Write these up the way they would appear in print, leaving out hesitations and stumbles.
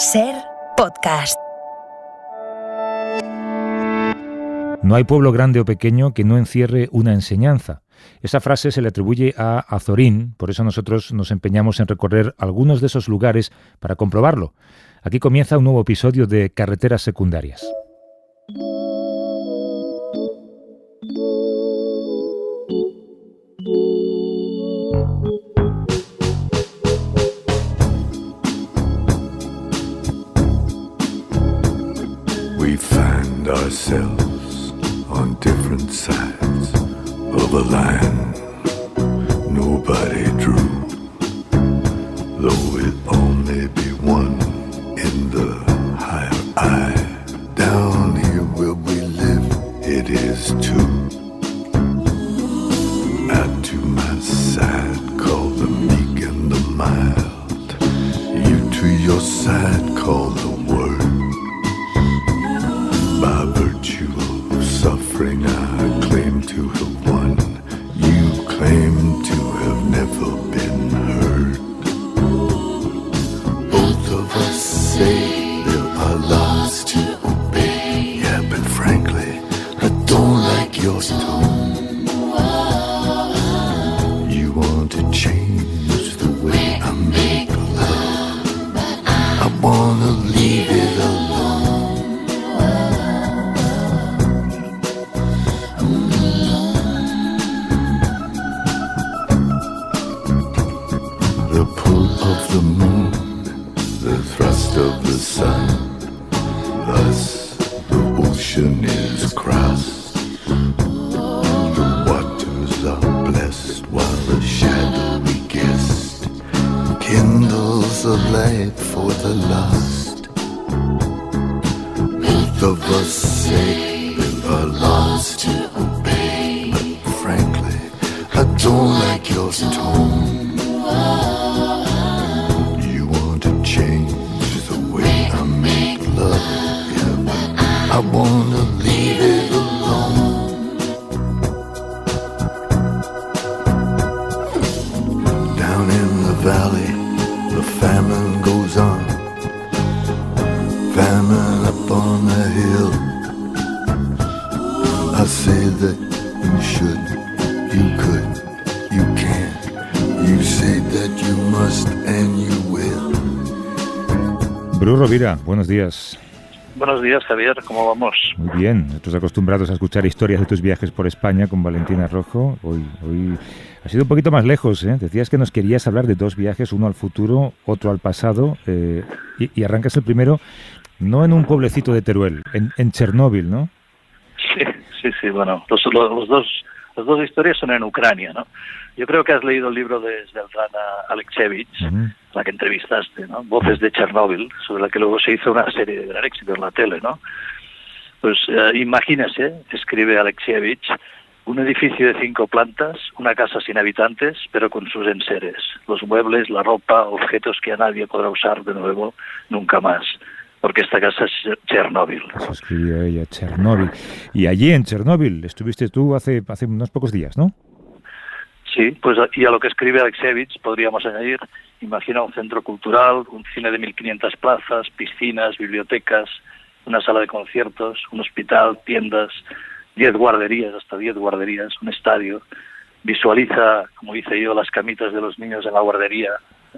SER Podcast. No hay pueblo grande o pequeño que no encierre una enseñanza. Esa frase se le atribuye a Azorín, por eso nosotros nos empeñamos en recorrer algunos de esos lugares para comprobarlo. Aquí comienza un nuevo episodio de Carreteras Secundarias. We find ourselves on different sides of a line nobody drew, though it only be one in the higher eye. Down here where we live, it is two. Out to my side, call the meek and the mild. You to your side, call the word. By virtue of suffering, I claim to have won. You claim to have never been heard. Both of us say there are laws to obey. Yeah, but frankly, I don't like your tone. You want to change the way I make love. I wanna leave it alone. The pull of the moon, the thrust of the sun, thus the ocean is crossed. The waters are blessed while the shadowy guest kindles a light for the lost. Both of us say there are laws to obey, but frankly, I don't like your tone. You want to change the way I make love, yeah, but I wanna leave it alone. Down in the valley, the famine goes on. Famine up on the hill. I say that you should, you could, you can. You say that you must and you will. Bru Rovira, buenos días. Buenos días, Javier, ¿cómo vamos? Muy bien, nosotros acostumbrados a escuchar historias de tus viajes por España con Valentina Rojo. Hoy ha sido un poquito más lejos, ¿eh? Decías que nos querías hablar de dos viajes, uno al futuro, otro al pasado, y arrancas el primero, no en un pueblecito de Teruel, en Chernóbil, ¿no? Sí, bueno, las dos historias son en Ucrania, ¿no? Yo creo que has leído el libro de Svetlana Alexievich, la que entrevistaste, ¿no? Voces de Chernóbil, sobre la que luego se hizo una serie de gran éxito en la tele, ¿no? Pues imagínese, escribe Alexievich, un edificio de 5 plantas, una casa sin habitantes, pero con sus enseres, los muebles, la ropa, objetos que a nadie podrá usar de nuevo nunca más. Porque esta casa es Chernóbil. Eso escribió ella, Chernóbil. Y allí en Chernóbil estuviste tú hace unos pocos días, ¿no? Sí, pues y a lo que escribe Alexievich podríamos añadir, imagina un centro cultural, un cine de 1.500 plazas, piscinas, bibliotecas, una sala de conciertos, un hospital, tiendas, 10 guarderías, hasta 10 guarderías, un estadio. Visualiza, como hice yo, las camitas de los niños en la guardería,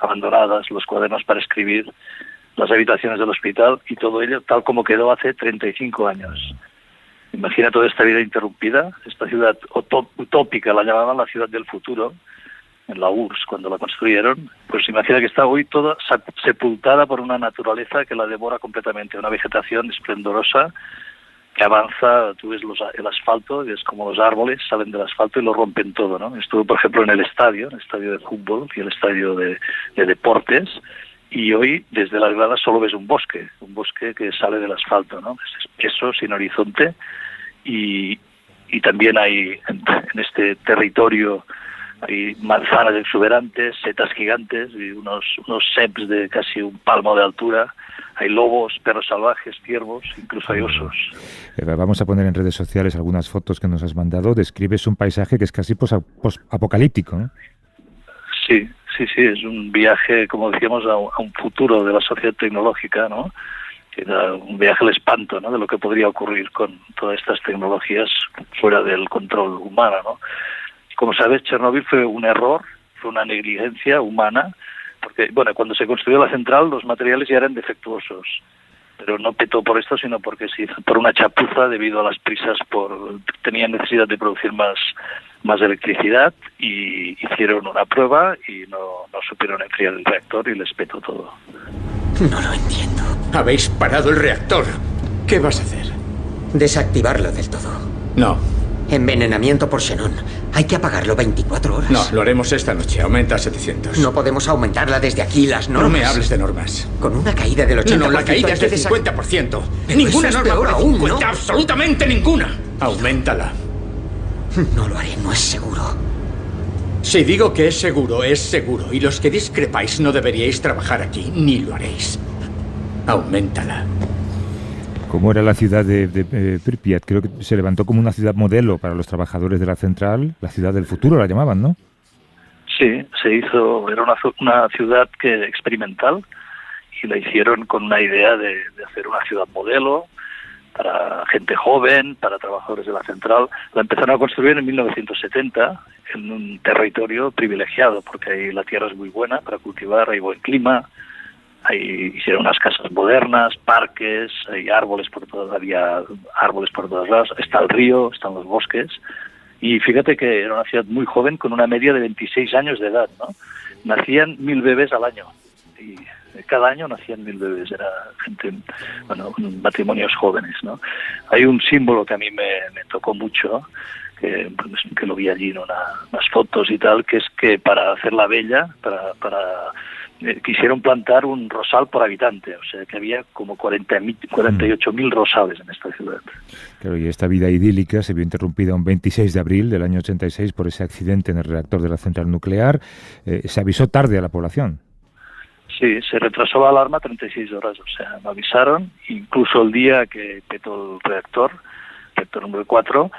abandonadas, los cuadernos para escribir, las habitaciones del hospital y todo ello tal como quedó hace 35 años. Imagina toda esta vida interrumpida, esta ciudad utópica, la llamaban la ciudad del futuro, en la URSS cuando la construyeron, pues imagina que está hoy toda sepultada por una naturaleza que la devora completamente, una vegetación esplendorosa que avanza, tú ves el asfalto, ves como los árboles salen del asfalto y lo rompen todo, ¿no? Estuve, por ejemplo, en el estadio de fútbol y el estadio de deportes. Y hoy, desde las gradas, solo ves un bosque que sale del asfalto, ¿no? Es espeso, sin horizonte, y también hay, en este territorio, hay manzanas exuberantes, setas gigantes, y unos ceps de casi un palmo de altura, hay lobos, perros salvajes, ciervos, incluso hay osos. Vamos a poner en redes sociales algunas fotos que nos has mandado. Describes un paisaje que es casi apocalíptico, ¿no? Sí, Sí, es un viaje, como decíamos, a un futuro de la sociedad tecnológica, ¿no? Que da un viaje al espanto, ¿no? De lo que podría ocurrir con todas estas tecnologías fuera del control humano, ¿no? Como sabes, Chernóbil fue un error, fue una negligencia humana, porque, bueno, cuando se construyó la central los materiales ya eran defectuosos, pero no petó por esto, sino porque se hizo por una chapuza debido a las prisas, tenían necesidad de producir más electricidad y hicieron una prueba y no supieron enfriar el reactor y les petó todo. No lo entiendo. Habéis parado el reactor. ¿Qué vas a hacer? Desactivarlo del todo. No. Envenenamiento por xenón. Hay que apagarlo 24 horas. No, lo haremos esta noche. Aumenta a 700. No podemos aumentarla desde aquí, las normas. No me hables de normas. Con una caída del 80%. No, la caída es del 50%. Ninguna norma por 50, absolutamente ninguna. Auméntala. No lo haré, no es seguro. Si digo que es seguro, es seguro. Y los que discrepáis no deberíais trabajar aquí, ni lo haréis. Auméntala. ¿Cómo era la ciudad de Pripyat? Creo que se levantó como una ciudad modelo para los trabajadores de la central, la ciudad del futuro la llamaban, ¿no? Sí, era una ciudad experimental y la hicieron con una idea de hacer una ciudad modelo para gente joven, para trabajadores de la central. La empezaron a construir en 1970 en un territorio privilegiado, porque ahí la tierra es muy buena para cultivar, hay buen clima. Ahí hicieron unas casas modernas, parques, hay había árboles por todos lados, está el río, están los bosques, y fíjate que era una ciudad muy joven con una media de 26 años de edad, ¿no? Nacían 1000 bebés al año, y cada año nacían 1000 bebés, era gente, bueno, matrimonios jóvenes, ¿no? Hay un símbolo que a mí me tocó mucho, que lo vi allí en unas fotos y tal, que es que para hacerla bella, quisieron plantar un rosal por habitante, o sea que había como 48.000 rosales en esta ciudad. Claro, y esta vida idílica se vio interrumpida un 26 de abril del año 86 por ese accidente en el reactor de la central nuclear. Se avisó tarde a la población. Sí, se retrasó la alarma 36 horas, o sea, me avisaron, incluso el día que petó el reactor número 4,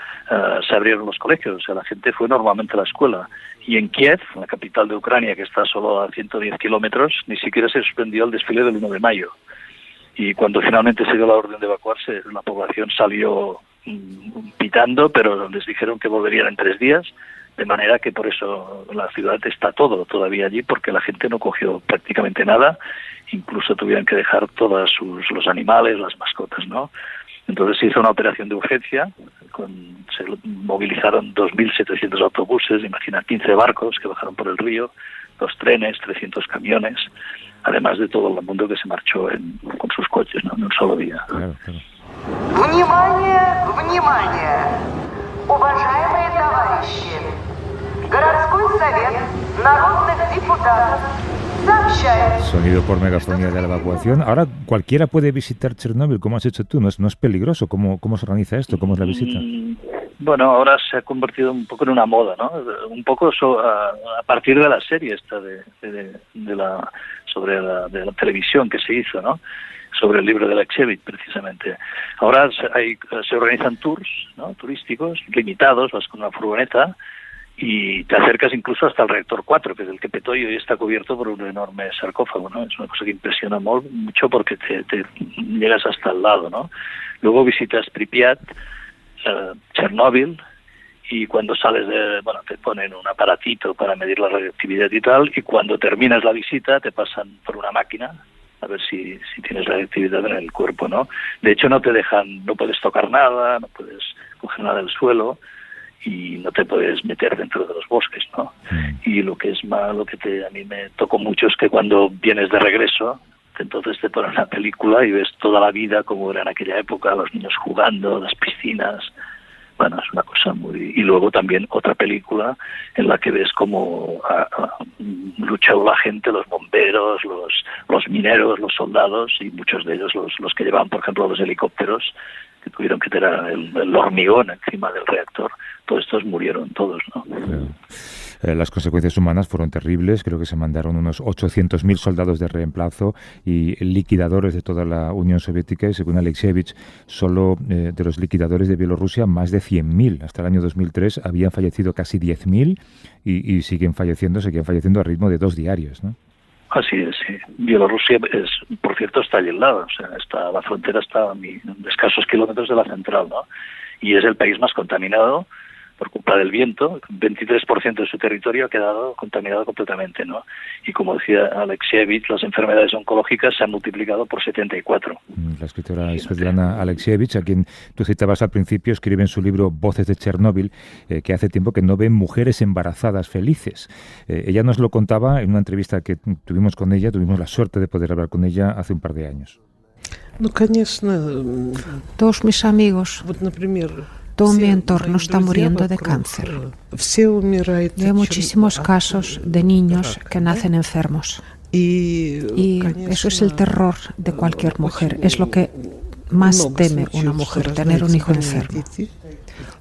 se abrieron los colegios, o sea, la gente fue normalmente a la escuela. Y en Kiev, la capital de Ucrania, que está solo a 110 kilómetros, ni siquiera se suspendió el desfile del 1 de mayo. Y cuando finalmente se dio la orden de evacuarse, la población salió pitando, pero les dijeron que volverían en 3 días, de manera que por eso la ciudad está todavía allí, porque la gente no cogió prácticamente nada, incluso tuvieron que dejar todos los animales, las mascotas, ¿no? Entonces se hizo una operación de urgencia, se movilizaron 2.700 autobuses, imagina 15 barcos que bajaron por el río, 2 trenes, 300 camiones, además de todo el mundo que se marchó con sus coches, ¿no? En un solo día. Claro, claro. Внимание, внимание! Уважаемые товарищи! Городской совет народных депутатов сообщает... Sonido por megafonía de la evacuación. Ahora cualquiera puede visitar Chernóbil, como has hecho tú, ¿no es peligroso? ¿Cómo se organiza esto? ¿Cómo es la visita? Bueno, ahora se ha convertido un poco en una moda, ¿no? Un poco a partir de la serie esta de la televisión que se hizo, ¿no? Sobre el libro de Alexievich, precisamente. Ahora se organizan tours, ¿no? Turísticos limitados, vas con una furgoneta y te acercas incluso hasta el reactor 4, que es el que petó y hoy está cubierto por un enorme sarcófago, ¿no? Es una cosa que impresiona mucho porque te llegas hasta el lado, ¿no? Luego visitas Pripyat, Chernóbil, y cuando sales te ponen un aparatito para medir la radioactividad y tal, y cuando terminas la visita te pasan por una máquina a ver si tienes radioactividad en el cuerpo, ¿no? De hecho no puedes tocar nada, no puedes coger nada del suelo, y no te puedes meter dentro de los bosques, ¿no? Y lo que es malo, a mí me tocó mucho, es que cuando vienes de regreso, entonces te ponen una película y ves toda la vida como era en aquella época, los niños jugando, las piscinas. Bueno, es una cosa muy... Y luego también otra película en la que ves cómo luchó la gente, los bomberos, los mineros, los soldados, y muchos de ellos, los que llevaban, por ejemplo, los helicópteros, que tuvieron que tirar el hormigón encima del reactor. Todos estos murieron todos, ¿no? Claro. Las consecuencias humanas fueron terribles. Creo que se mandaron unos 800.000 soldados de reemplazo y liquidadores de toda la Unión Soviética, y según Alexievich, solo de los liquidadores de Bielorrusia, más de 100.000. Hasta el año 2003 habían fallecido casi 10.000 y seguían falleciendo a ritmo de 2 diarios, ¿no? Así es, sí. Bielorrusia, por cierto, está allí al lado. O sea, la frontera está a escasos kilómetros de la central, ¿no? Y es el país más contaminado por culpa del viento. 23% de su territorio ha quedado contaminado completamente, ¿no? Y como decía Alexievich, las enfermedades oncológicas se han multiplicado por 74. La escritora Svetlana Alexievich, a quien tú citabas al principio, escribe en su libro Voces de Chernóbil que hace tiempo que no ven mujeres embarazadas felices. Ella nos lo contaba en una entrevista que tuvimos con ella, tuvimos la suerte de poder hablar con ella hace un par de años. Todos mis amigos, todo mi entorno está muriendo de cáncer. Y hay muchísimos casos de niños que nacen enfermos. Y eso es el terror de cualquier mujer. Es lo que más teme una mujer, tener un hijo enfermo.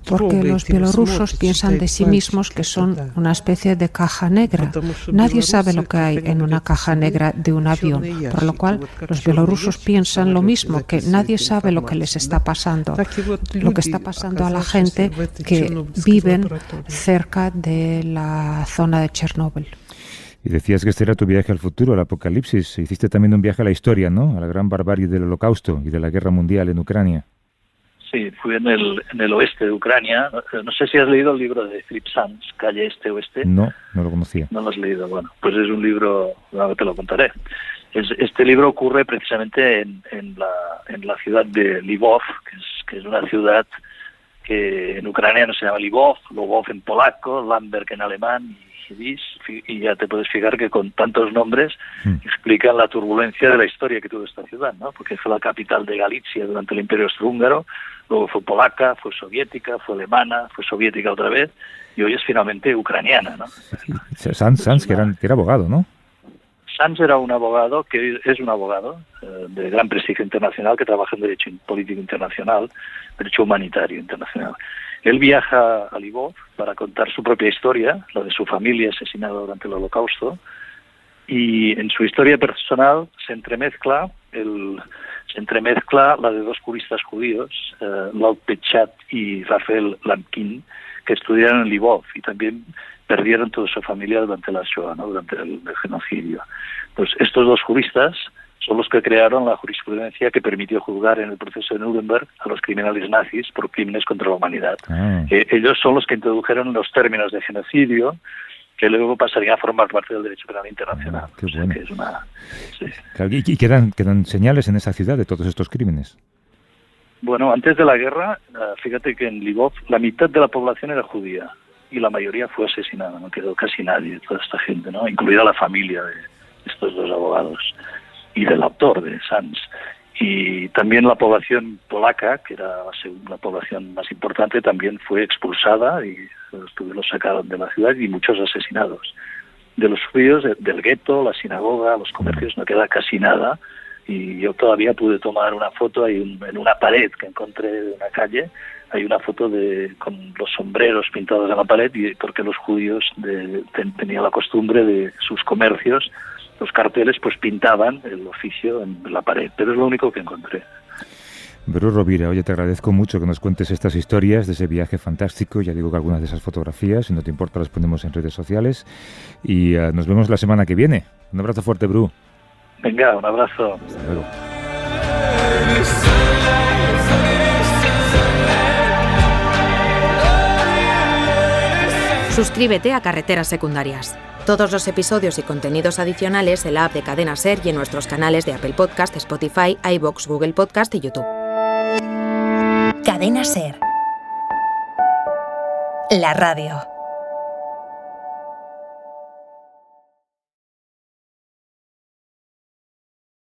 Porque los bielorrusos piensan de sí mismos que son una especie de caja negra. Nadie sabe lo que hay en una caja negra de un avión, por lo cual los bielorrusos piensan lo mismo, que nadie sabe lo que les está pasando, lo que está pasando a la gente que viven cerca de la zona de Chernóbil. Y decías que este era tu viaje al futuro, al apocalipsis. Hiciste también un viaje a la historia, ¿no? A la gran barbarie del Holocausto y de la Guerra Mundial en Ucrania. Sí, fui en el oeste de Ucrania. No sé si has leído el libro de Philip Sands, Calle Este-Oeste. No, no lo conocía. No lo has leído. Bueno, pues es un libro, ahora te lo contaré. Este libro ocurre precisamente en la ciudad de Lvov, que es una ciudad que en ucraniano se llama Lvov, Lvov en polaco, Lamberg en alemán y ya te puedes fijar que con tantos nombres explican la turbulencia de la historia que tuvo esta ciudad, ¿no? Porque fue la capital de Galicia durante el Imperio Austrohúngaro, luego fue polaca, fue soviética, fue alemana, fue soviética otra vez y hoy es finalmente ucraniana, ¿no? Sands, que era abogado, ¿no? Sands era un abogado, que es un abogado de gran prestigio internacional que trabaja en derecho político internacional, derecho humanitario internacional. Él viaja a Lvov para contar su propia historia, la de su familia asesinada durante el Holocausto, y en su historia personal se entremezcla la de 2 juristas judíos, Laud Pechat y Rafael Lamkin, que estudiaron en Lvov y también perdieron toda su familia durante la Shoah, ¿no? Durante el genocidio. Pues estos 2 juristas son los que crearon la jurisprudencia que permitió juzgar en el proceso de Nuremberg a los criminales nazis por crímenes contra la humanidad. Ellos son los que introdujeron los términos de genocidio que luego pasarían a formar parte del derecho penal internacional. Qué bueno. Que es sí. Claro, ¿y quedan señales en esa ciudad de todos estos crímenes? Bueno, antes de la guerra, fíjate que en Lvov la mitad de la población era judía y la mayoría fue asesinada, no quedó casi nadie, toda esta gente, ¿no? Incluida la familia de estos 2 abogados y del autor de Sands. Y también la población polaca, que era la segunda población más importante, también fue expulsada y los sacaron de la ciudad y muchos asesinados. De los judíos, del gueto, la sinagoga, los comercios, no queda casi nada. Y yo todavía pude tomar una foto en una pared que encontré de una calle. Hay una foto con los sombreros pintados en la pared, y porque los judíos tenían la costumbre de sus comercios, los carteles pues pintaban el oficio en la pared, pero es lo único que encontré. Bru Rovira, oye, te agradezco mucho que nos cuentes estas historias de ese viaje fantástico. Ya digo que algunas de esas fotografías, si no te importa, las ponemos en redes sociales. Y nos vemos la semana que viene. Un abrazo fuerte, Bru. Venga, un abrazo. Hasta luego. Suscríbete a Carreteras Secundarias. Todos los episodios y contenidos adicionales en la app de Cadena Ser y en nuestros canales de Apple Podcast, Spotify, iVoox, Google Podcast y YouTube. Cadena Ser. La radio.